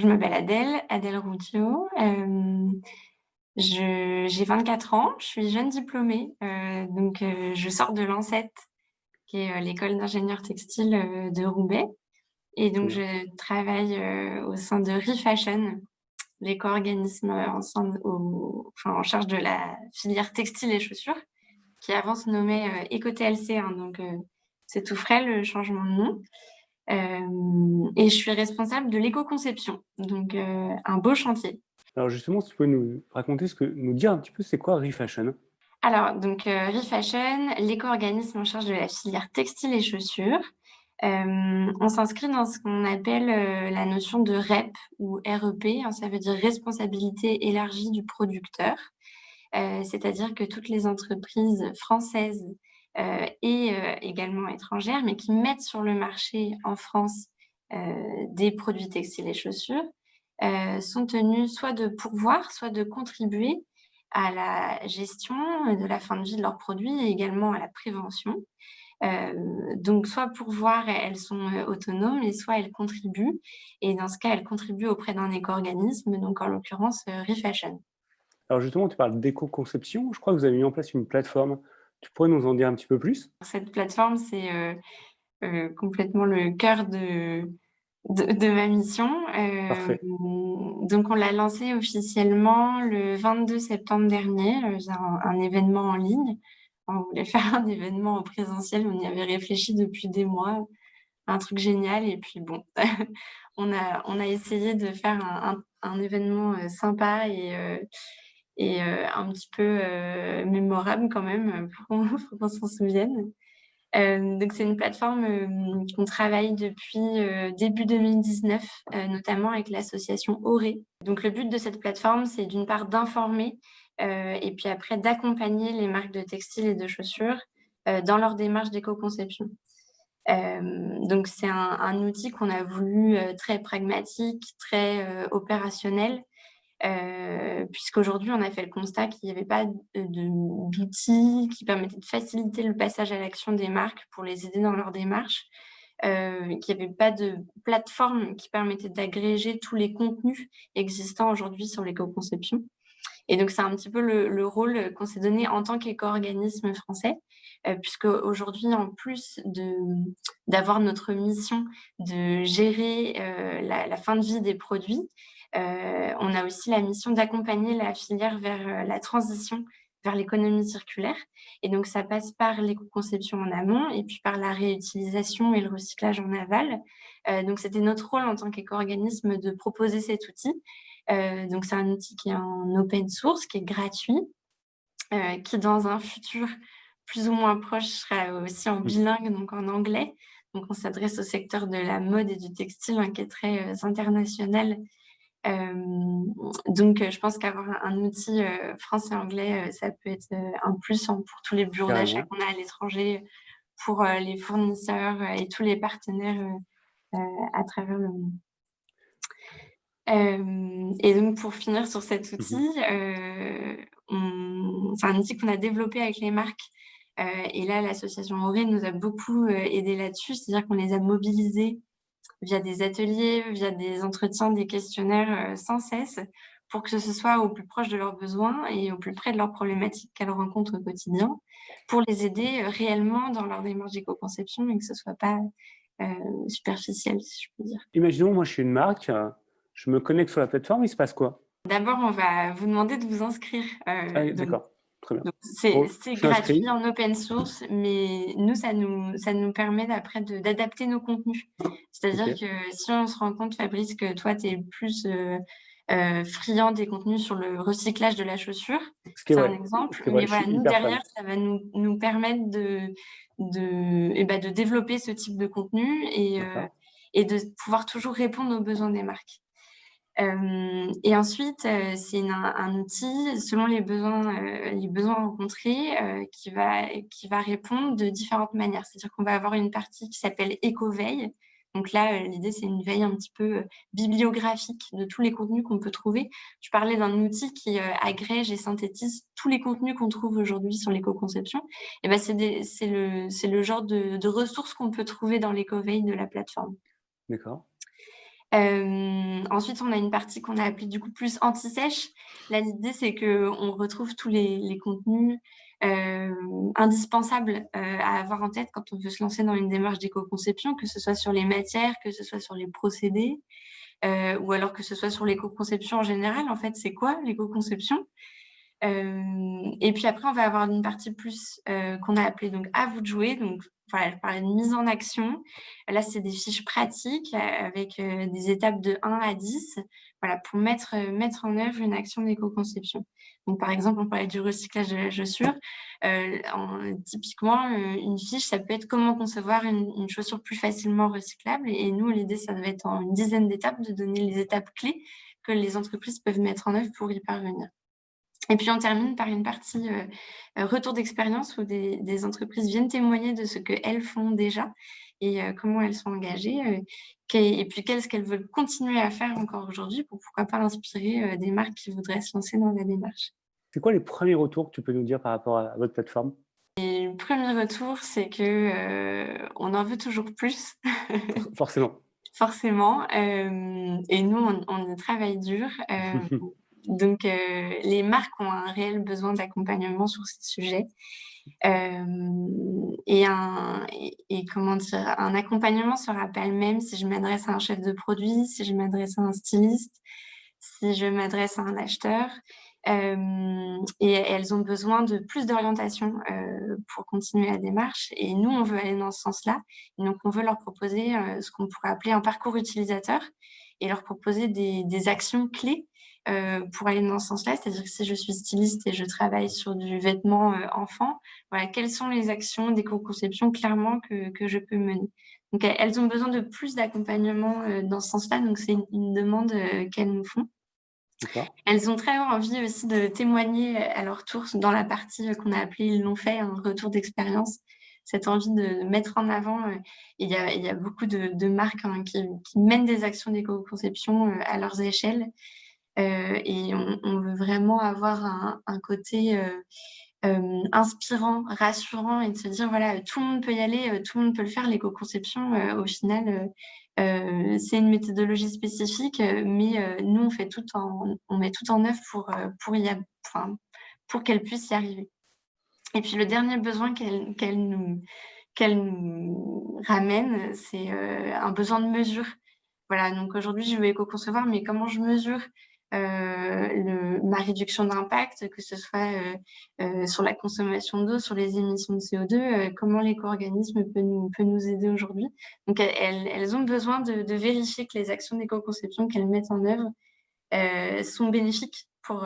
je m'appelle Adèle, Adèle Routhiau. J'ai 24 ans, je suis jeune diplômée. Je sors de l'ANSET, qui est l'école d'ingénieurs textiles de Roubaix. Et Très donc, bien. je travaille au sein de ReFashion, l'éco-organisme en charge de la filière textile et chaussures, qui avant se nommait EcoTLC, hein, c'est tout frais le changement de nom. Et je suis responsable de l'éco-conception, un beau chantier. Alors justement, si tu pouvais nous raconter nous dire un petit peu c'est quoi ReFashion? Alors, ReFashion, l'éco-organisme en charge de la filière textile et chaussures. On s'inscrit dans ce qu'on appelle la notion de REP ou REP, hein, ça veut dire responsabilité élargie du producteur. C'est-à-dire que toutes les entreprises françaises et également étrangères, mais qui mettent sur le marché en France des produits textiles et chaussures, sont tenues soit de pourvoir, soit de contribuer à la gestion de la fin de vie de leurs produits et également à la prévention. Donc soit pourvoir, elles sont autonomes et soit elles contribuent. Et dans ce cas, elles contribuent auprès d'un éco-organisme, donc en l'occurrence ReFashion. Alors justement, tu parles d'éco-conception. Je crois que vous avez mis en place une plateforme. Tu pourrais nous en dire un petit peu plus? Cette plateforme, c'est complètement le cœur de ma mission. Parfait. Donc on l'a lancée officiellement le 22 septembre dernier, via un événement en ligne. On voulait faire un événement en présentiel, on y avait réfléchi depuis des mois, un truc génial et puis bon, on a essayé de faire un événement, sympa et un petit peu, mémorable quand même, pour qu'on s'en souvienne. Donc c'est une plateforme, qu'on travaille depuis, début 2019, notamment avec l'association Auré. Donc le but de cette plateforme, c'est d'une part d'informer, et puis après d'accompagner les marques de textiles et de chaussures, dans leur démarche d'éco-conception. Donc c'est un outil qu'on a voulu, très pragmatique, très, opérationnel, puisqu'aujourd'hui, on a fait le constat qu'il n'y avait pas d'outils qui permettaient de faciliter le passage à l'action des marques pour les aider dans leur démarche, qu'il n'y avait pas de plateforme qui permettait d'agréger tous les contenus existants aujourd'hui sur l'éco-conception. Et donc, c'est un petit peu le rôle qu'on s'est donné en tant qu'éco-organisme français, puisque aujourd'hui, en plus d'avoir notre mission de gérer la fin de vie des produits, on a aussi la mission d'accompagner la filière vers la transition vers l'économie circulaire. Et donc, ça passe par l'éco-conception en amont et puis par la réutilisation et le recyclage en aval. Donc, c'était notre rôle en tant qu'éco-organisme de proposer cet outil. Donc, c'est un outil qui est en open source, qui est gratuit, qui dans un futur plus ou moins proche sera aussi en Mmh. bilingue, donc en anglais. Donc, on s'adresse au secteur de la mode et du textile, hein, qui est très international. Je pense qu'avoir un outil français-anglais, ça peut être un plus, hein, pour tous les bureaux d'achat Carrément. qu'on a à l'étranger, pour les fournisseurs et tous les partenaires à travers le monde. Et donc pour finir sur cet Mmh mh. outil, c'est un outil qu'on a développé avec les marques, et là l'association Auré nous a beaucoup aidés là-dessus. C'est-à-dire qu'on les a mobilisés via des ateliers, via des entretiens, des questionnaires, sans cesse, pour que ce soit au plus proche de leurs besoins et au plus près de leurs problématiques qu'elles rencontrent au quotidien, pour les aider, réellement dans leur démarche d'éco-conception et que ce soit pas, superficiel, si je peux dire. Imaginons, moi, je suis une marque, je me connecte sur la plateforme, il se passe quoi? D'abord, on va vous demander de vous inscrire, Ah d'accord, très bien. donc c'est Je suis gratuit inscrit. en open source, mais nous, ça nous permet d'après d'adapter nos contenus. C'est-à-dire OK. que si on se rend compte, Fabrice, que toi, tu es plus, friand des contenus sur le recyclage de la chaussure, Ce qui est c'est un vrai, ce exemple, qui est vrai, mais je suis voilà, nous, hyper fan. derrière, ça va nous permettre de développer ce type de contenu D'accord. et de pouvoir toujours répondre aux besoins des marques. Et ensuite, c'est un outil selon les besoins rencontrés, qui va répondre de différentes manières. C'est-à-dire qu'on va avoir une partie qui s'appelle éco-veille. Donc là, l'idée, c'est une veille un petit peu, bibliographique de tous les contenus qu'on peut trouver. Je parlais d'un outil qui, agrège et synthétise tous les contenus qu'on trouve aujourd'hui sur l'éco-conception. Et ben, c'est le genre de ressources qu'on peut trouver dans l'éco-veille de la plateforme. D'accord. Ensuite, on a une partie qu'on a appelée du coup plus anti-sèche. Là, l'idée, c'est qu'on retrouve tous les contenus indispensables à avoir en tête quand on veut se lancer dans une démarche d'éco-conception, que ce soit sur les matières, que ce soit sur les procédés, ou alors que ce soit sur l'éco-conception en général. En fait, c'est quoi l'éco-conception? Et puis après, on va avoir une partie plus qu'on a appelée donc à vous de jouer. Donc voilà, je parlais de mise en action. Là, c'est des fiches pratiques avec des étapes de 1 à 10, voilà, pour mettre en œuvre une action d'éco-conception. Donc par exemple, on parlait du recyclage de la chaussure. Typiquement, une fiche, ça peut être comment concevoir une chaussure plus facilement recyclable. Et nous, l'idée, ça va être en une dizaine d'étapes de donner les étapes clés que les entreprises peuvent mettre en œuvre pour y parvenir. Et puis, on termine par une partie retour d'expérience où des entreprises viennent témoigner de ce qu'elles font déjà et comment elles sont engagées, et puis qu'est-ce qu'elles veulent continuer à faire encore aujourd'hui pour pourquoi pas inspirer des marques qui voudraient se lancer dans la démarche. C'est quoi les premiers retours que tu peux nous dire par rapport à votre plateforme? Et le premier retour, c'est que on en veut toujours plus, Forcément. forcément, et nous, on y travaille dur. Donc, les marques ont un réel besoin d'accompagnement sur ces sujets. Et comment dire? Un accompagnement sera pas le même si je m'adresse à un chef de produit, si je m'adresse à un styliste, si je m'adresse à un acheteur. Et elles ont besoin de plus d'orientation, pour continuer la démarche et nous, on veut aller dans ce sens-là. Et donc on veut leur proposer, ce qu'on pourrait appeler un parcours utilisateur et leur proposer des actions clés, pour aller dans ce sens-là. C'est-à-dire que si je suis styliste et je travaille sur du vêtement, enfant, voilà, quelles sont les actions d'éco-conception clairement que je peux mener? Donc elles ont besoin de plus d'accompagnement, dans ce sens-là, donc c'est une demande, qu'elles nous font. D'accord. Elles ont très envie aussi de témoigner à leur tour dans la partie, qu'on a appelée «Ils l'ont fait», un retour d'expérience. Cette envie de mettre en avant, il y a beaucoup de marques, hein, qui mènent des actions d'éco-conception, à leurs échelles. Et on veut vraiment avoir un côté, inspirant, rassurant et de se dire: «Voilà, tout le monde peut y aller, tout le monde peut le faire». L'éco-conception, au final, c'est une méthodologie spécifique, mais nous, on met tout en œuvre pour qu'elle puisse y arriver. Et puis le dernier besoin qu'elle nous ramène, c'est, un besoin de mesure. Voilà, donc aujourd'hui, je veux éco-concevoir, mais comment je mesure, ma réduction d'impact, que ce soit, sur la consommation d'eau, sur les émissions de CO2, comment l'éco-organisme peut nous aider aujourd'hui? Donc elles ont besoin de vérifier que les actions d'éco-conception qu'elles mettent en œuvre, sont bénéfiques pour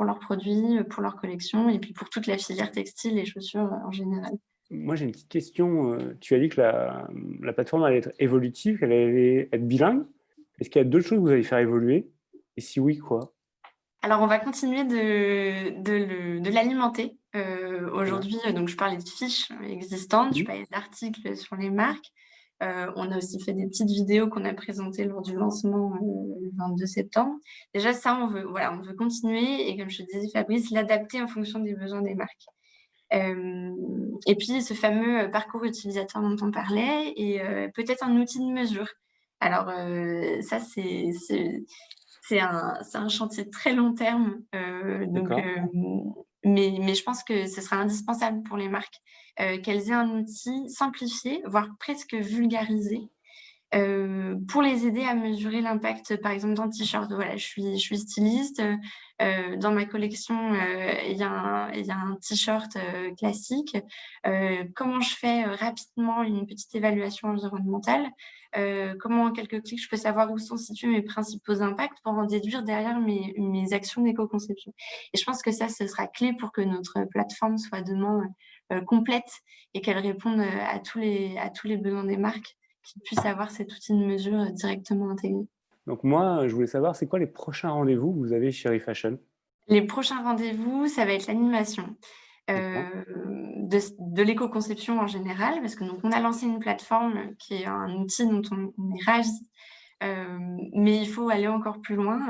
leurs produits, pour leur collection et puis pour toute la filière textile et chaussures, en général. Moi, j'ai une petite question. Tu as dit que la plateforme allait être évolutive, qu'elle allait être bilingue. Est-ce qu'il y a d'autres choses que vous allez faire évoluer? Et si oui, quoi? Alors, on va continuer de l'alimenter. Très bien. Aujourd'hui, donc je parlais de fiches existantes, je Mhm. parlais d'articles sur les marques. On a aussi fait des petites vidéos qu'on a présentées lors du lancement, le 22 septembre. Déjà ça, on veut continuer et comme je te disais Fabrice, l'adapter en fonction des besoins des marques. Et puis ce fameux, parcours utilisateur dont on parlait et peut-être un outil de mesure. Alors, ça c'est un chantier très long terme, donc D'accord. mais je pense que ce sera indispensable pour les marques, qu'elles aient un outil simplifié, voire presque vulgarisé, pour les aider à mesurer l'impact, par exemple, d'un t-shirt. Voilà, je suis styliste, dans ma collection, il y a un t-shirt, classique. Comment je fais, rapidement une petite évaluation environnementale? Comment en quelques clics, je peux savoir où sont situés mes principaux impacts pour en déduire derrière mes actions d'éco-conception? Et je pense que ça, ce sera clé pour que notre plateforme soit demain, complète et qu'elle réponde, à tous les besoins des marques qui puissent avoir cet outil de mesure, directement intégré. Donc moi, je voulais savoir, c'est quoi les prochains rendez-vous que vous avez chez Refashion? Les prochains rendez-vous, ça va être l'animation, D'accord. de l'éco-conception en général, parce que donc on a lancé une plateforme qui est un outil dont on est ravis, mais il faut aller encore plus loin,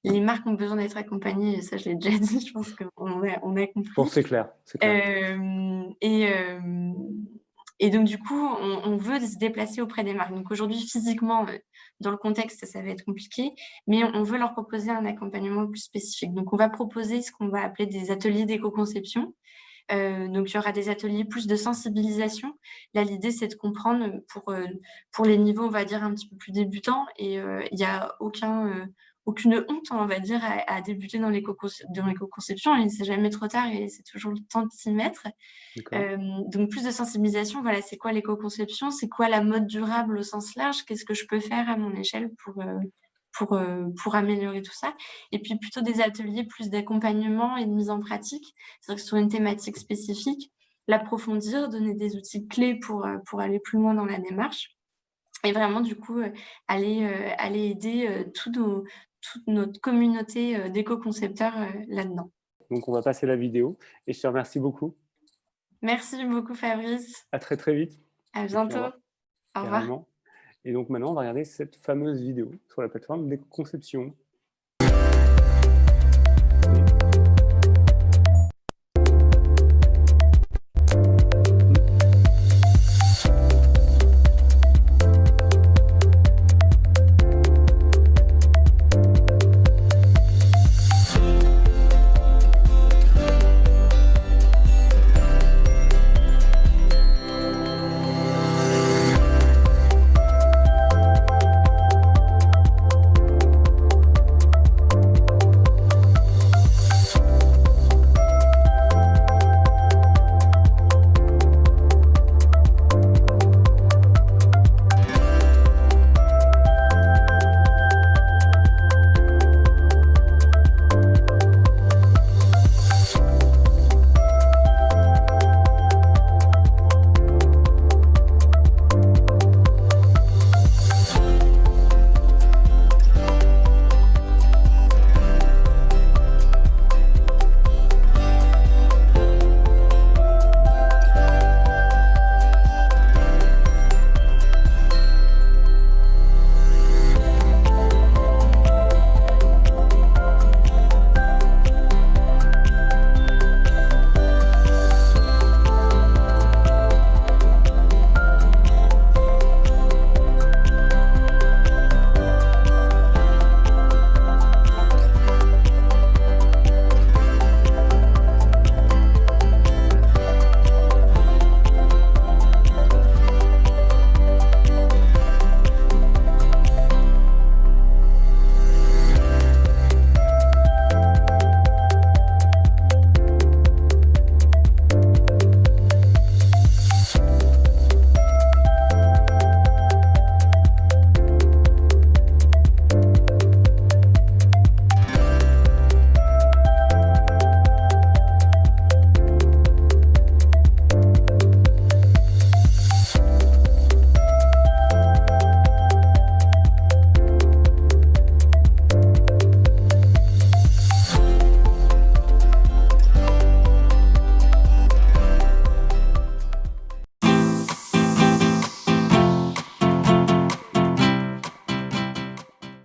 les marques ont besoin d'être accompagnées et ça je l'ai déjà dit, je pense qu'on a Bon, compris. c'est clair, c'est clair. Hem et hem Et donc, du coup, on veut se déplacer auprès des marques. Donc, aujourd'hui, physiquement, dans le contexte, ça va être compliqué, mais on veut leur proposer un accompagnement plus spécifique. Donc, on va proposer ce qu'on va appeler des ateliers d'éco-conception. Donc, il y aura des ateliers plus de sensibilisation. Là, l'idée, c'est de comprendre pour les niveaux, on va dire, un petit peu plus débutants. Et il n'y a aucune honte, on va dire, à débuter dans l'éco-conception. Et c'est jamais trop tard et c'est toujours le temps de s'y mettre. Donc, plus de sensibilisation, voilà, c'est quoi l'éco-conception? C'est quoi la mode durable au sens large? Qu'est-ce que je peux faire à mon échelle pour améliorer tout ça? Et puis, plutôt des ateliers plus d'accompagnement et de mise en pratique, c'est-à-dire que sur une thématique spécifique, l'approfondir, donner des outils clés pour aller plus loin dans la démarche. Et vraiment, du coup, aller aider toute notre communauté d'éco-concepteurs là-dedans. Donc, on va passer la vidéo et je te remercie beaucoup. Merci beaucoup, Fabrice. À très très vite. À Et puis, au bientôt. revoir. Au revoir. Carrément. Et donc maintenant, on va regarder cette fameuse vidéo sur la plateforme d'éco-conception.